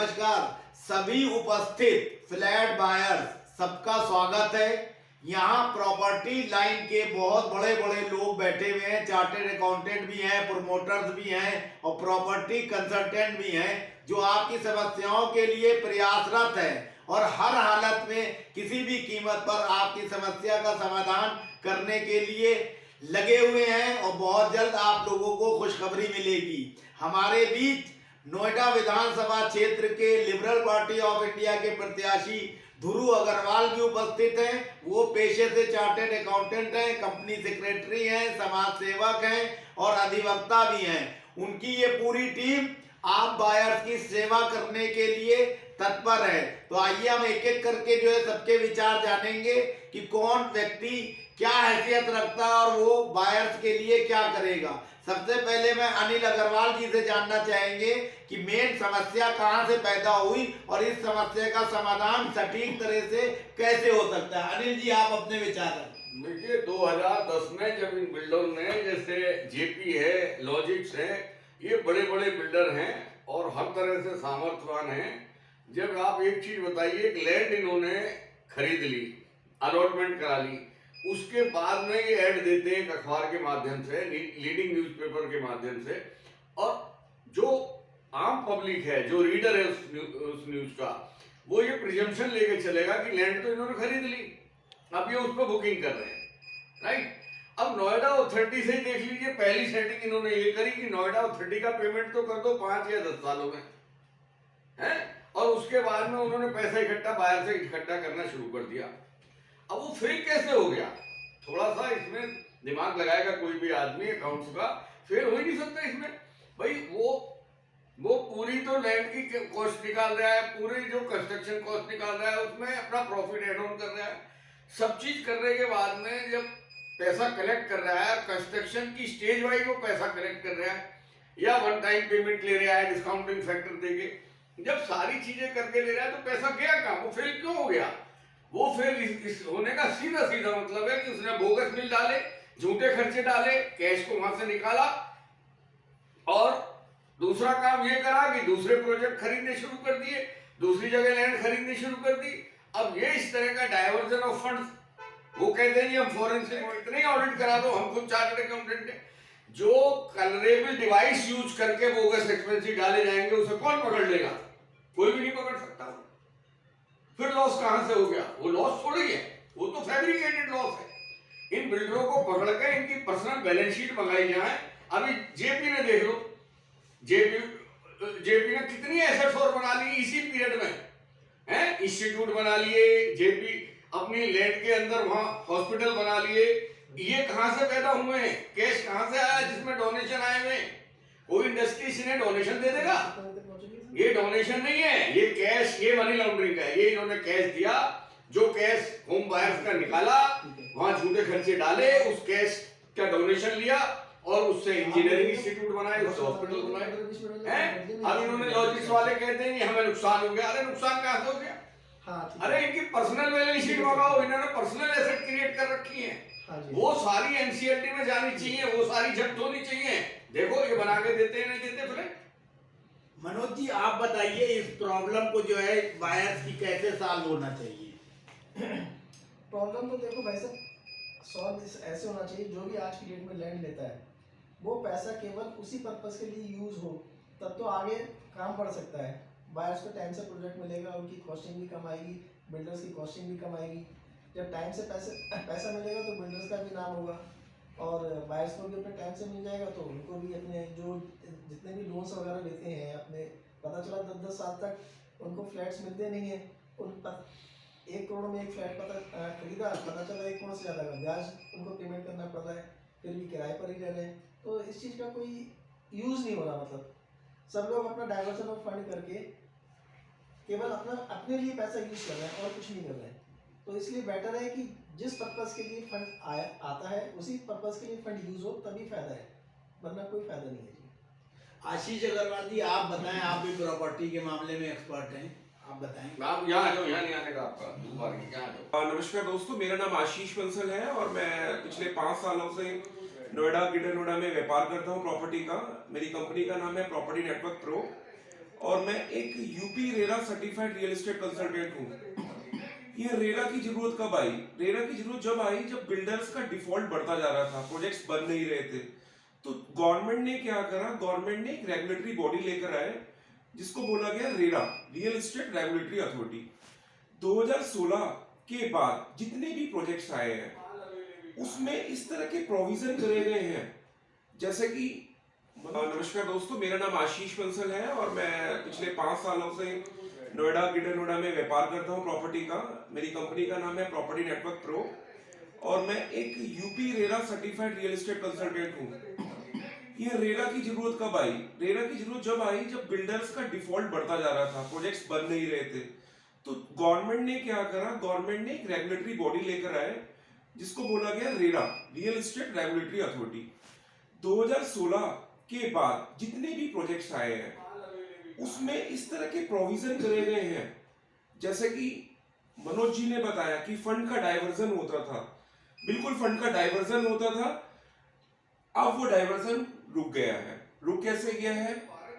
नमस्कार सभी उपस्थित फ्लैट बायर्स सबका स्वागत है। यहाँ प्रॉपर्टी लाइन के बहुत बड़े बड़े लोग बैठे हुए हैं, चार्टेड अकाउंटेंट भी हैं, प्रमोटर्स भी हैं और प्रॉपर्टी कंसल्टेंट भी हैं जो आपकी समस्याओं के लिए प्रयासरत है और हर हालत में किसी भी कीमत पर आपकी समस्या का समाधान करने के लिए लगे हुए हैं और बहुत जल्द आप लोगों को खुशखबरी मिलेगी। हमारे बीच नोएडा विधानसभा क्षेत्र के लिबरल पार्टी ऑफ इंडिया के प्रत्याशी ध्रुव अग्रवाल भी उपस्थित हैं। वो पेशे से चार्टेड अकाउंटेंट हैं, कंपनी सेक्रेटरी हैं, समाज सेवक हैं और अधिवक्ता भी हैं। उनकी ये पूरी टीम आप बायर्स की सेवा करने के लिए तत्पर है। तो आइए हम एक एक करके जो है सबके विचार जानेंगे कि कौन व्यक्ति क्या हैसियत रखता है और वो बायर्स के लिए क्या करेगा। सबसे पहले मैं अनिल अग्रवाल जी से जानना चाहेंगे कि मेन समस्या कहां से पैदा हुई और इस समस्या का समाधान सटीक तरह से कैसे हो सकता है। अनिल जी, आप अपने विचार रखें। देखिए, 2010 में जब इन बिल्डर ने, जैसे जेपी है, लॉजिक्स है, ये बड़े बड़े बिल्डर हैं और हर तरह से सामर्थ्यवान हैं। जब आप एक चीज बताइए, एक लैंड इन्होंने खरीद ली, अलॉटमेंट करा ली, उसके बाद में ये ऐड देते हैं एक अखबार के माध्यम से, लीडिंग न्यूज़पेपर के माध्यम से, और जो आम पब्लिक है, जो रीडर है उस न्यूज का, वो ये प्रिजम्पशन लेके चलेगा कि लैंड तो इन्होंने खरीद ली, अब ये उस पर बुकिंग कर रहे हैं, राइट। अब नोएडा अथॉरिटी से ही देख लीजिए, पहली सेटिंग इन्होंने ये करी कि नोएडा अथॉरिटी का पेमेंट तो कर दो 5 या 10 सालों में, है, और उसके बाद में उन्होंने पैसा इकट्ठा बाहर से इकट्ठा करना शुरू कर दिया। अब वो फेल कैसे हो गया? थोड़ा सा इसमें दिमाग लगाएगा कोई भी आदमी अकाउंट्स का, फेल हो ही नहीं सकता इसमें। भाई वो पूरी तो लैंड की कॉस्ट निकाल रहा है, पूरी जो कंस्ट्रक्शन कॉस्ट निकाल रहा है, उसमें अपना प्रॉफिट एड ऑन कर रहा है, सब चीज करने के बाद में जब पैसा कलेक्ट कर रहा है, कंस्ट्रक्शन की स्टेज वाइज वो पैसा कलेक्ट कर रहा है या वन टाइम पेमेंट ले रहा है डिस्काउंटिंग फैक्टर देके, जब सारी चीजें करके ले रहा है तो पैसा गया कहाँ? वो फेल क्यों हो गया? वो फिर इस होने का सीधा मतलब है कि उसने बोगस बिल डाले, झूठे खर्चे डाले, कैश को वहां से निकाला और दूसरा काम ये करा कि दूसरे प्रोजेक्ट खरीदने शुरू कर दिए, दूसरी जगह लैंड खरीदनी शुरू कर दी। अब ये इस तरह का डायवर्जन ऑफ फंड्स, वो कहते हैं हम फॉरेन से इतने ऑडिट करा दो, हम खुद चार्टर्ड अकाउंटेंट है। जो कलरेबल डिवाइस यूज करके बोगस एक्सपेंसिव डाले जाएंगे उसे कौन पकड़ लेगा? कोई भी नहीं पकड़ सकता। फिर लॉस कहां से हो गया? वो लॉस थोड़ी है, वो तो फैब्रिकेटेड लॉस है। इन बिल्डरों को पकड़ के इनकी पर्सनल बैलेंस शीट मंगाई जाए। अभी जेपी ने देख लो, जेपी ने कितनी एसेट्स और बना ली इसी पीरियड में, हैं? इंस्टीट्यूट बना लिए, जेपी अपनी लैंड के अंदर वहां हॉस्पिटल बना लिए। ये कहां से पैदा हुए हैं? कैश कहां से आया जिसमें डोनेशन आए हुए? कोई इंडस्ट्री इन्हें डोनेशन दे देगा? ये डोनेशन नहीं है, ये कैश, ये मनी लॉन्ड्रिंग है। ये इन्होंने कैश दिया, जो कैश होम बायर्स का निकाला, वहां झूठे खर्चे डाले, उस कैश का डोनेशन लिया और उससे इंजीनियरिंग इंस्टीट्यूट बनाए, उससे हॉस्पिटल बनाए, हैं? अब इन्होंने लॉजिक्स वाले कहते हैं कि हमें नुकसान हो गया। अरे नुकसान कहां से हो गया? अरे इनकी पर्सनल बैलेंस शीट मंगाओ, इन्होंने पर्सनल एसेट क्रिएट कर रखी है, वो सारी एनसीएलटी में जानी चाहिए, वो सारी जब्त होनी चाहिए। देखो ये बना के देते हैं, नहीं देते फ्लैट। मनोज जी, आप बताइए इस प्रॉब्लम को जो है बायर्स की कैसे सॉल्व होना चाहिए? प्रॉब्लम तो देखो भाई साहब, सॉल्व ऐसे होना चाहिए, जो भी आज की डेट में लैंड लेता है वो पैसा केवल उसी पर्पस के लिए यूज हो, तब तो आगे काम बढ़ सकता है। बायर्स को टाइम से प्रोजेक्ट मिलेगा, उनकी कॉस्टिंग भी कम आएगी, बिल्डर्स की कॉस्टिंग भी कम आएगी। जब टाइम से पैसा मिलेगा तो बिल्डर्स का भी नाम होगा और बायर्स को भी अपने टाइम से मिल जाएगा, तो उनको भी अपने जो जितने भी लोन्स वगैरह लेते हैं अपने, पता चला 10-10 साल तक उनको फ्लैट्स मिलते नहीं है। 1 करोड़ में एक फ्लैट खरीदा, पता चला 1 करोड़ से ज़्यादा का ब्याज उनको पेमेंट करना पड़ रहा है, फिर भी किराए पर ही रह रहे हैं। तो इस चीज़ का कोई यूज़ नहीं हो रहा। मतलब सब लोग अपना डाइवर्जन ऑफ फंड करके केवल अपने लिए पैसा यूज़ कर रहे हैं और कुछ नहीं कर रहे हैं। तो इसलिए बेटर है कि जिस पर्पस के लिए फंड आता है उसी पर्पस के लिए फंड यूज हो, तभी फायदा है, वरना कोई फायदा नहीं है जी। आशीष अग्रवाल जी, आप बताएं, आप भी प्रॉपर्टी के मामले में एक्सपर्ट हैं, आप बताएं। आप यहाँ जो यहाँ नहीं आने का आपका दोबारा क्या जो? नमस्कार दोस्तों, मेरा नाम आशीष बंसल है और मैं पिछले 5 सालों से नोएडा, ग्रेटर नोएडा में व्यापार करता हूँ प्रॉपर्टी का। मेरी कंपनी का नाम है प्रॉपर्टी नेटवर्क प्रो और मैं एक UP RERA certified real estate consultant हूँ। ये रेरा की जरूरत कब आई? रेरा की जरूरत जब आई जब बिल्डर्स का डिफॉल्ट बढ़ता जा रहा था, प्रोजेक्ट्स बन नहीं रहे थे। तो गवर्नमेंट ने क्या करा, गवर्नमेंट ने एक रेगुलेटरी बॉडी लेकर आए जिसको बोला गया RERA, real estate regulatory authority. 2016 के बाद जितने भी प्रोजेक्ट्स आए हैं उसमें इस तरह के प्रोविजन करे गए हैं, जैसे कि नमस्कार दोस्तों, मेरा नाम आशीष बंसल है और मैं पिछले 5 सालों से नोएडा, ग्रेटर नोएडा में व्यापार करता हूँ प्रॉपर्टी का। मेरी कंपनी का नाम है प्रॉपर्टी नेटवर्क प्रो और मैं एक UP RERA certified real estate consultant हूँ। ये रेरा की जरूरत कब आई? रेरा की जरूरत जब आई जब बिल्डर्स का डिफॉल्ट बढ़ता जा रहा था, प्रोजेक्ट्स बन नहीं रहे थे। तो गवर्नमेंट ने क्या करा, गवर्नमेंट ने एक रेगुलेटरी बॉडी लेकर आए जिसको बोला गया RERA, real estate regulatory authority. 2016 के बाद जितने भी प्रोजेक्ट्स आए हैं उसमें इस तरह के प्रोविजन करे गए हैं, जैसे कि मनोज जी ने बताया कि फंड का डाइवर्जन होता था। बिल्कुल फंड का डाइवर्जन होता था, अब वो डाइवर्जन रुक गया है। रुक कैसे गया है?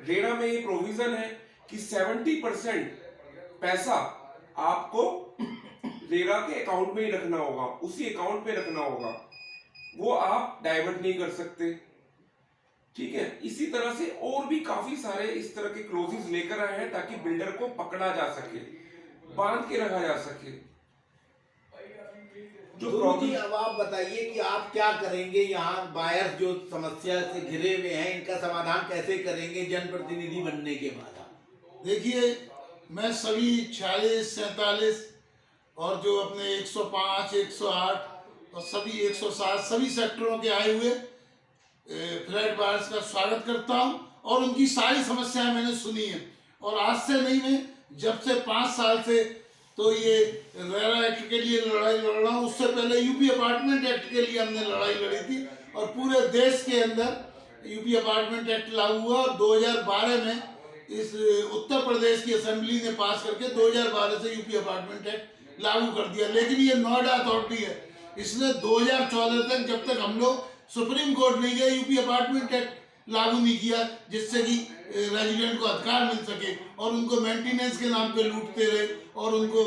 रेरा में ये प्रोविजन है कि 70% पैसा आपको रेरा के अकाउंट में ही रखना होगा, उसी अकाउंट में रखना होगा, वो आप डाइवर्ट नहीं कर सकते। ठीक है, इसी तरह से और भी काफी सारे इस तरह के क्लोजेस लेकर आए हैं ताकि बिल्डर को पकड़ा जा सके, बांध के रखा जा सके। जो जी, अब आप बताइए कि आप क्या करेंगे, यहाँ बायर्स जो समस्या से घिरे हुए हैं इनका समाधान कैसे करेंगे जनप्रतिनिधि बनने के बाद? देखिए, मैं सभी 46, 47 और जो अपने 105, 108 और सभी 107 सभी सेक्टरों के आए हुए फ्लैट बायर्स का स्वागत करता हूं और उनकी सारी समस्याएं मैंने सुनी हैं। और आज से नहीं, मैं जब से 5 साल से तो ये रेरा एक्ट के लिए लड़ाई लड़ रहा हूँ। उससे पहले यूपी अपार्टमेंट एक्ट के लिए हमने लड़ाई लड़ी थी और पूरे देश के अंदर यूपी अपार्टमेंट एक्ट लागू हुआ और 2012 में इस उत्तर प्रदेश की असेंबली ने पास करके 2012 से यूपी अपार्टमेंट एक्ट लागू कर दिया। लेकिन ये नोएडा अथॉरिटी है, इसने 2014 तक, जब तक हम लोग सुप्रीम कोर्ट नहीं गए, यूपी अपार्टमेंट एक्ट लागू नहीं किया, जिससे कि रेजिडेंट को अधिकार मिल सके। और उनको मेंटेनेंस के नाम पे लूटते रहे और उनको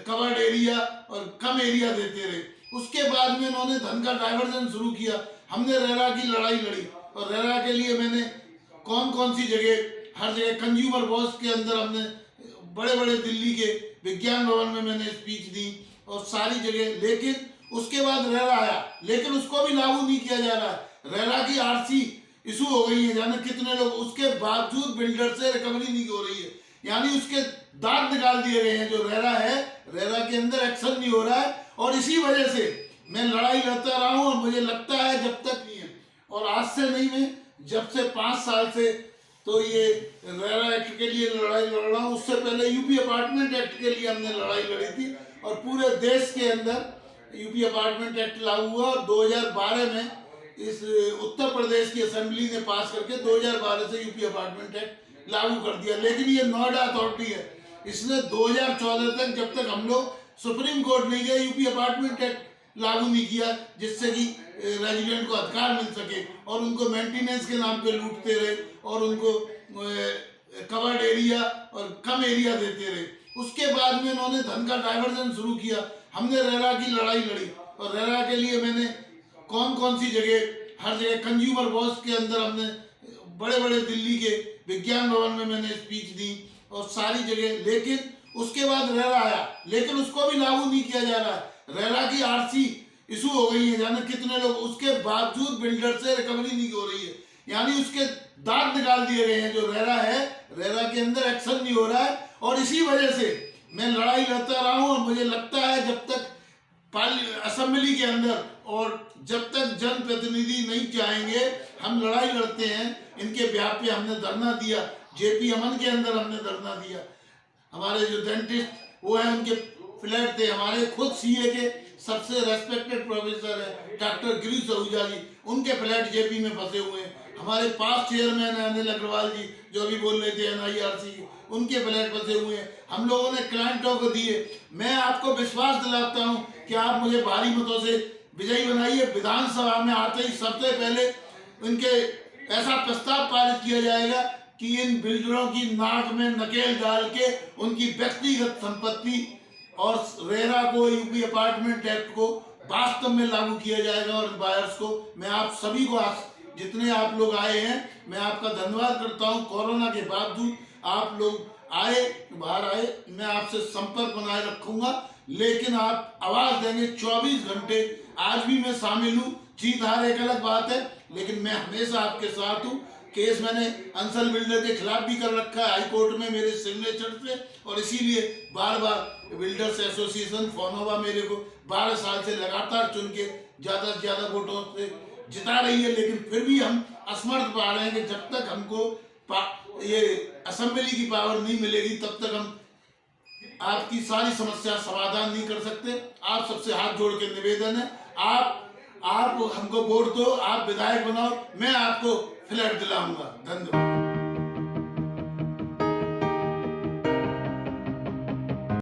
कवर्ड एरिया और कम एरिया देते रहे। उसके बाद में इन्होंने धन का डाइवर्जन शुरू किया। हमने रेरा की लड़ाई लड़ी और रेरा के लिए मैंने कौन कौन सी जगह, हर जगह कंज्यूमर बॉस के अंदर हमने बड़े बड़े दिल्ली के विज्ञान भवन में मैंने स्पीच दी और सारी जगह। लेकिन उसके बाद रेरा आया, लेकिन उसको भी लागू नहीं किया जा रहा है। रेरा की आरसी इशू हो गई है, जाने कितने लोग, उसके बावजूद बिल्डर से रिकवरी नहीं हो रही है, यानी उसके दांत निकाल दिए गए हैं। जो रेरा है, रेरा के अंदर एक्शन नहीं हो रहा है और इसी वजह से मैं लड़ाई लड़ता रहा हूँ और मुझे लगता है जब तक नहीं है, और आज से नहीं, मैं जब से 5 साल से तो ये रेरा एक्ट के लिए लड़ाई लड़ रहा हूँ। उससे पहले यूपी अपार्टमेंट एक्ट के लिए हमने लड़ाई लड़ी थी और पूरे देश के अंदर यूपी अपार्टमेंट एक्ट लागू हुआ और 2012 में इस उत्तर प्रदेश की असेंबली ने पास करके 2012 से यूपी अपार्टमेंट एक्ट लागू कर दिया। लेकिन ये नोएडा अथॉरिटी है, इसने 2014 तक, जब तक हम लोग सुप्रीम कोर्ट नहीं गए, यूपी अपार्टमेंट एक्ट लागू नहीं किया, जिससे कि रेजिडेंट को अधिकार मिल सके। और उनको मेंटेनेंस के नाम पे लूटते रहे और उनको कवर्ड एरिया और कम एरिया देते रहे। उसके बाद में इन्होंने धन का डाइवर्जन शुरू किया। हमने रेरा की लड़ाई लड़ी और रेरा के लिए मैंने कौन कौन सी जगह, हर जगह कंज्यूमर बॉस के अंदर हमने बड़े बड़े दिल्ली के विज्ञान भवन में मैंने स्पीच दी और सारी जगह। लेकिन उसके बाद रेरा आया, लेकिन उसको भी लागू नहीं किया जा रहा है। रेरा की आरसी इशू हो गई है, जाने कितने लोग, उसके बावजूद बिल्डर से रिकवरी नहीं हो रही है, यानी उसके दांत निकाल दिए गए हैं। जो रेरा है, रेरा के अंदर एक्शन नहीं हो रहा है और इसी वजह से मैं लड़ाई लड़ता रहा हूँ और मुझे लगता है जब तक असेंबली के अंदर और जब तक जनप्रतिनिधि नहीं चाहेंगे, हम लड़ाई लड़ते हैं। इनके ब्याह पे हमने धरना दिया, जेपी अमन के अंदर हमने धरना दिया। हमारे जो डेंटिस्ट वो है, उनके फ्लैट थे, हमारे खुद सीए के सबसे रेस्पेक्टेड प्रोफेसर है डॉक्टर गिरीश आहूजा जी, उनके फ्लैट जेपी में फंसे हुए हैं। हमारे पास चेयरमैन है अनिल अग्रवाल जी, जो अभी बोल रहे थे NIRC, उनके फ्लैट फंसे हुए हैं। हम लोगों ने क्लाइंटों को दिए। मैं आपको विश्वास दिलाता हूं कि आप मुझे भारी मतों से विजयी बनाइए। विधानसभा में आते ही सबसे पहले उनके ऐसा प्रस्ताव पारित किया जाएगा कि इन बिल्डरों की नाक में नकेल डाल के उनकी व्यक्तिगत संपत्ति और रेरा को, यूपी अपार्टमेंट एक्ट को वास्तव में लागू किया जाएगा। और बायर्स को मैं आप सभी को, जितने आप लोग आए हैं, मैं आपका धन्यवाद करता हूं। कोरोना के बावजूद आप लोग आए, बाहर आए, मैं आपसे संपर्क बनाए रखूंगा, लेकिन आप आवाज देंगे 24 घंटे। आज भी मैं शामिल हूँ, जीत हार एक अलग बात है, लेकिन मैं हमेशा आपके साथ हूँ। केस मैंने अंसल बिल्डर के खिलाफ भी कर रखा है हाई कोर्ट में मेरे सिग्नेचर से, और इसीलिए बार बार बिल्डर्स एसोसिएशन फोनोवा मेरे को 12 साल से लगातार चुन के ज्यादा से ज्यादा वोटों से जिता रही है। लेकिन फिर भी हम असमर्थ पा रहे हैं कि जब तक हमको ये असेंबली की पावर नहीं मिलेगी तब तक हम आपकी सारी समस्या समाधान नहीं कर सकते। आप सबसे हाथ जोड़ के निवेदन है, आप हमको वोट दो, आप विधायक बनाओ, मैं आपको फ्लैट दिलाऊंगा। धन्यवाद।